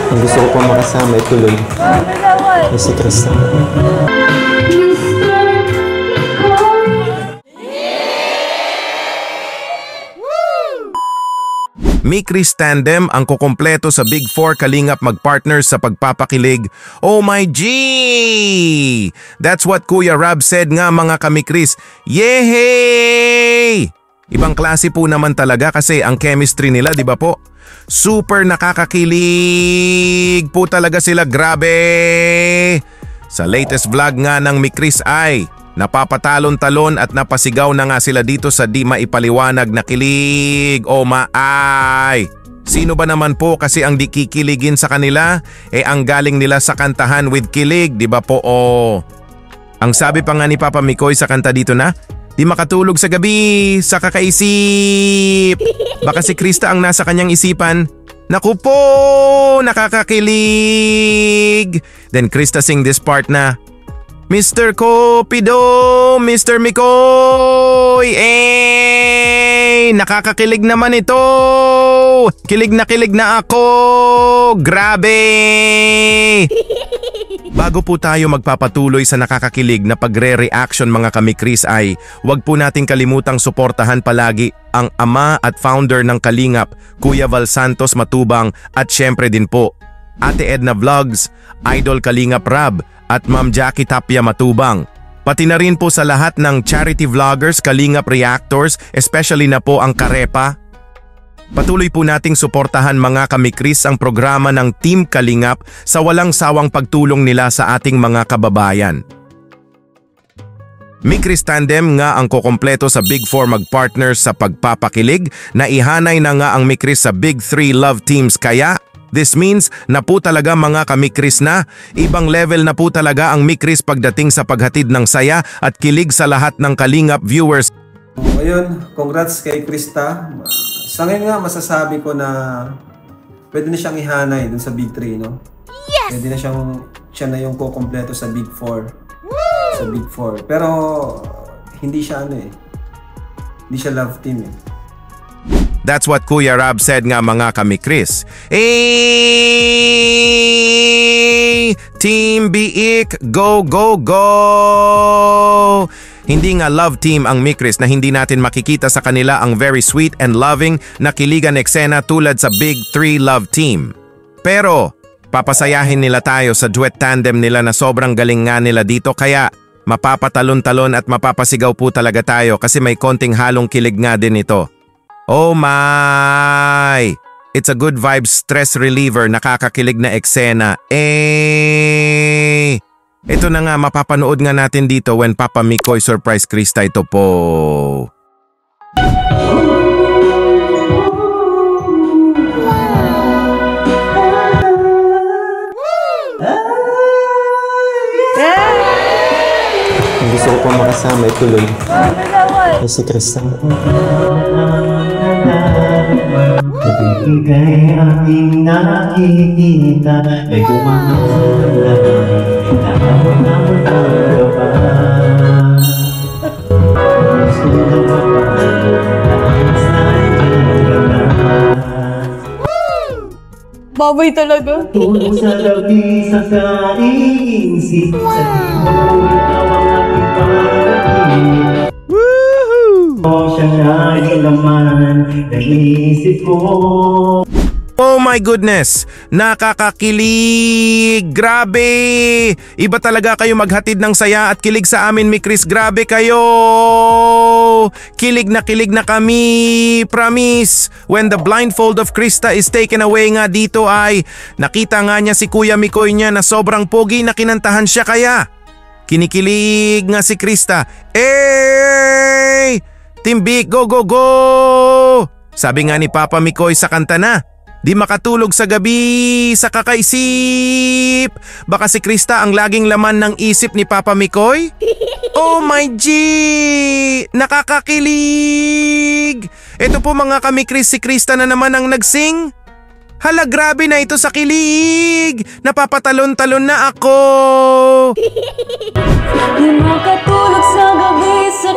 Ang gusto ko pa makasama ituloy ay si Krista. Mi-Kris Tandem ang kukumpleto sa Big 4 kalingap magpartners sa pagpapakilig. Oh my G! That's what Kuya Rab said nga mga kami-Kris. Yehey! Ibang klase po naman talaga kasi ang chemistry nila, di ba po? Super nakakakilig po talaga sila, grabe! Sa latest vlog nga ng Mi-Kris ay napapatalon-talon at napasigaw na nga sila dito sa di maipaliwanag na kilig o maay. Sino ba naman po kasi ang di kikiligin sa kanila? Ang galing nila sa kantahan with kilig, di ba po o? Ang sabi pa nga ni Papa Mikoy sa kanta dito na, di makatulog sa gabi sa kakaisip. Baka si Krista ang nasa kanyang isipan. Naku po, nakakakilig. Then Krista sing this part na, Mr. Kopido, Mr. Mikoy, nakakakilig naman ito. Kilig na ako, grabe. Bago po tayo magpapatuloy sa nakakakilig na pagre-reaction mga kami-Kris ay huwag po nating kalimutang suportahan palagi ang ama at founder ng Kalingap, Kuya Val Santos Matubang at syempre din po Ate Edna Vlogs, Idol Kalingap Rab at Ma'am Jackie Tapia Matubang. Pati na rin po sa lahat ng charity vloggers, Kalingap Reactors, especially na po ang Karepa. Patuloy po nating suportahan mga kami-Kris ang programa ng Team Kalingap sa walang sawang pagtulong nila sa ating mga kababayan. Mi-Kris Tandem nga ang kukumpleto sa Big 4 magpartners sa pagpapakilig na ihanay na nga ang Mi-Kris sa Big 3 Love Teams kaya this means na po talaga mga kami-Kris na ibang level na po talaga ang Mi-Kris pagdating sa paghatid ng saya at kilig sa lahat ng Kalingap viewers. Ayun, congrats kay Krista. Sa ngayon nga masasabi ko na pwede na siyang ihanay dun sa Big 3, no? Yes! Pwede na siya na yung kukumpleto sa Big 4. Woo! Sa Big 4. Pero hindi siya hindi siya love team That's what Kuya Rab said nga mga kami-Kris. Team Biik, go go go! Hindi nga love team ang Mi-Kris na hindi natin makikita sa kanila ang very sweet and loving na kiligan eksena tulad sa Big 3 Love Team. Pero papasayahin nila tayo sa duet tandem nila na sobrang galing nga nila dito kaya mapapatalon-talon at mapapasigaw po talaga tayo kasi may konting halong kilig nga din ito. Oh my! It's a good vibes stress reliever, nakakakilig na eksena. Ito na nga mapapanood nga natin dito when Papa Mikoy surprise Krista ito po. Ang gusto ko pa makasama ituloy ay si Krista. Ibigay aking nakikita ay gumamalaman Babay talaga. Tulog sa gabi sa kaisip sa tawang aking panaginip. Siya na yung laman ng isip ko. Oh my goodness! Nakakakilig! Grabe! Iba talaga kayo maghatid ng saya at kilig sa amin, Mi-Kris. Grabe kayo! Kilig na kami! Promise! When the blindfold of Krista is taken away nga dito ay nakita nga niya si Kuya Mikoy niya na sobrang pogi na kinantahan siya kaya kinikilig nga si Krista. Team Biik, go go go! Sabi nga ni Papa Mikoy sa kanta na, di makatulog sa gabi sa kakaisip. Baka si Krista ang laging laman ng isip ni Papa Mikoy? Oh my G! Nakakakilig! Ito po mga kami-Kris, si Krista na naman ang nagsing. Hala, grabe na ito sa kilig! Napapatalon-talon na ako! Di makatulog sa gabi sa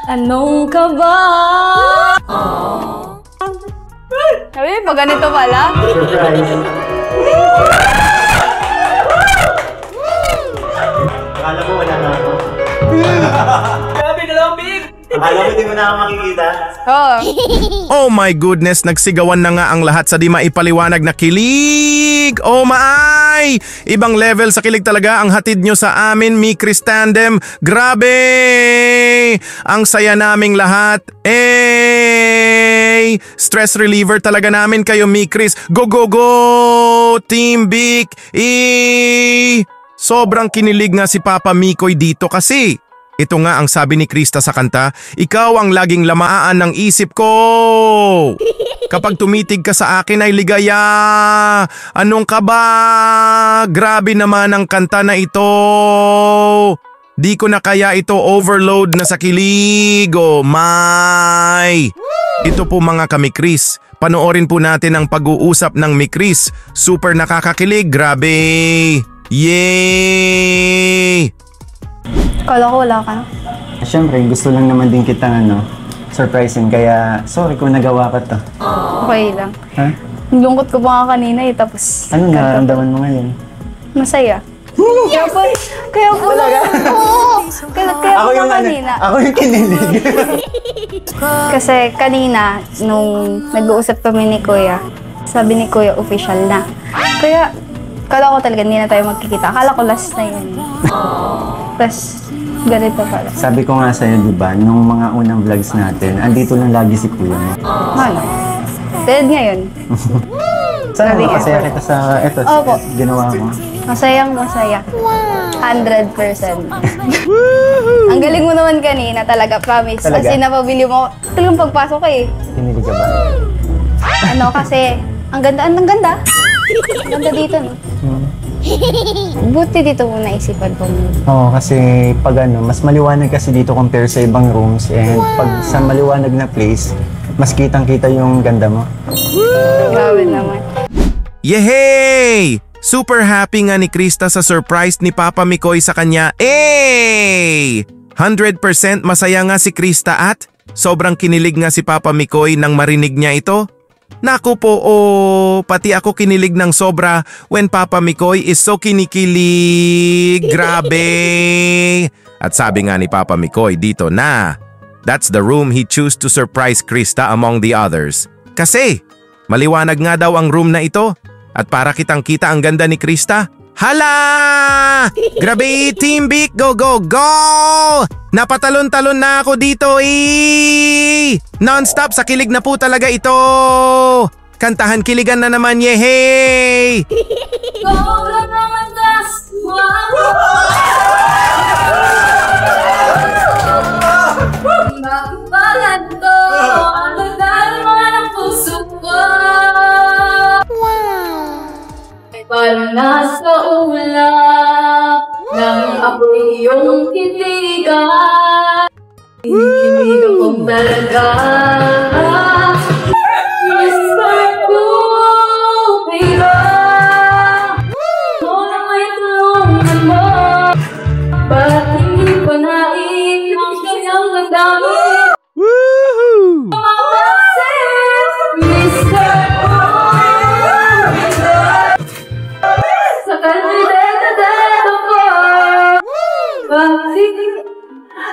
Anong ka ba? Sabi, pag ganito pala. Surprise. Akala mo wala na ako. Grabe na lang, Big! Akala mo di mo na ako makikita? Oo. Oh my goodness, nagsigawan na nga ang lahat sa di maipaliwanag na kilig! Oh my! Ibang level sa kilig talaga ang hatid nyo sa amin, Mi Chris Tandem. Grabe! Ang saya naming lahat. Stress reliever talaga namin kayo, Mi Chris. Go, go, go! Team Big! Sobrang kinilig nga si Papa Mikoy dito kasi. Ito nga ang sabi ni Krista sa kanta, ikaw ang laging lamaan ng isip ko. Kapag tumitig ka sa akin ay ligaya. Anong ka ba? Grabe naman ang kanta na ito. Di ko na kaya ito, overload na sa kilig. Oh my! Ito po mga kami-Kris. Panoorin po natin ang pag-uusap ng Mi-Kris. Super nakakakilig, grabe. Yay! Kala ko wala ka na. Siyempre, gusto lang naman din kitang surprisein, kaya sorry kung nagawa ko to. Okay lang. Ha? Ang lungkot ko pa nga kanina eh, tapos... Ano nararamdaman mo ngayon? Masaya. Kaya po oo. Kaya po kanina. Ako yung kinilig. Kasi kanina, nung nag-uusap kami ni Kuya, sabi ni Kuya official na. Kaya, kala ko talaga hindi na tayo magkikita. Akala ko last na yun. Tapos, ganito pala. Sabi ko nga sa'yo, di ba, nung mga unang vlogs natin, andito lang lagi si kuya mo. Ano? Dahil ngayon, Sana Sabi nga. makasaya kita sa ito, Opo. ginawa mo. masayang masaya. 100%. Ang galing mo naman kanina talaga, promise. Talaga? As in, napabili mo. Talagang pagpasok ko eh. Kinilig ka ba? Ano kasi, ang ganda. Ang ganda dito, no? Buti dito muna isipan ko muna. Oo, kasi pag mas maliwanag kasi dito compare sa ibang rooms, and pag sa maliwanag na place, mas kitang-kita yung ganda mo. Grabe naman. Yehey! Super happy nga ni Krista sa surprise ni Papa Mikoy sa kanya. 100% masaya nga si Krista at sobrang kinilig nga si Papa Mikoy nang marinig niya ito. Naku po, pati ako kinilig ng sobra when Papa Mikoy is so kinikilig. Grabe! At sabi nga ni Papa Mikoy dito na that's the room he chose to surprise Krista among the others. Kasi maliwanag nga daw ang room na ito at para kitang kita ang ganda ni Krista. Hala! Grabe, Team Big! Go, go, go! Napatalon-talon na ako dito eh! Non-stop sa kilig na po talaga ito! Kantahan kiligan na naman, yehey! Bakbalan ko, ang gandaan mo ng puso ko. Parang nasa ulap nang ako'y iyong titigan. Tinigan kong talaga. Mr. Cupido, kung may tulungan mo, ba't hindi ko naiin ang kanyang gandamit? Woohoo! Mr. Cupido, sa kandidato ko, bakit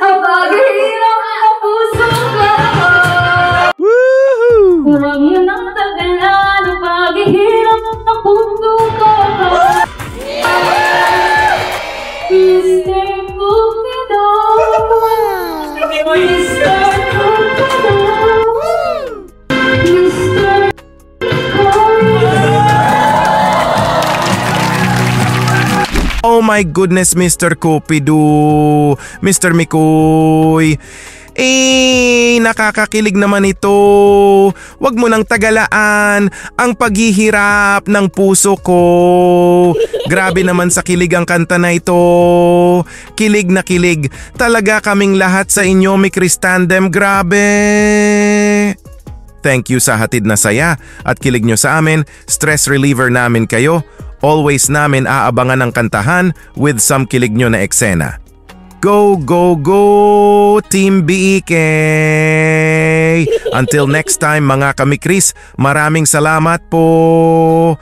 ang paghihirap ang puso ko? Woohoo! Huwag mo nang tagalan ang paghihirap ang puso ko. Mr. Cupido, Mr. Cupido, Mr. Oh my goodness, Mr. Cupido, Mr. Mikoy. Nakakakilig naman ito. Huwag mo nang tagalaan ang paghihirap ng puso ko. Grabe naman sa kilig ang kanta na ito. Kilig na kilig. Talaga kaming lahat sa inyo, Mi Chris Tandem. Grabe. Thank you sa hatid na saya at kilig nyo sa amin. Stress reliever namin kayo. Always namin aabangan ang kantahan with some kilig nyo na eksena. Go, go, go, Team BEK! Until next time mga kamikris, maraming salamat po!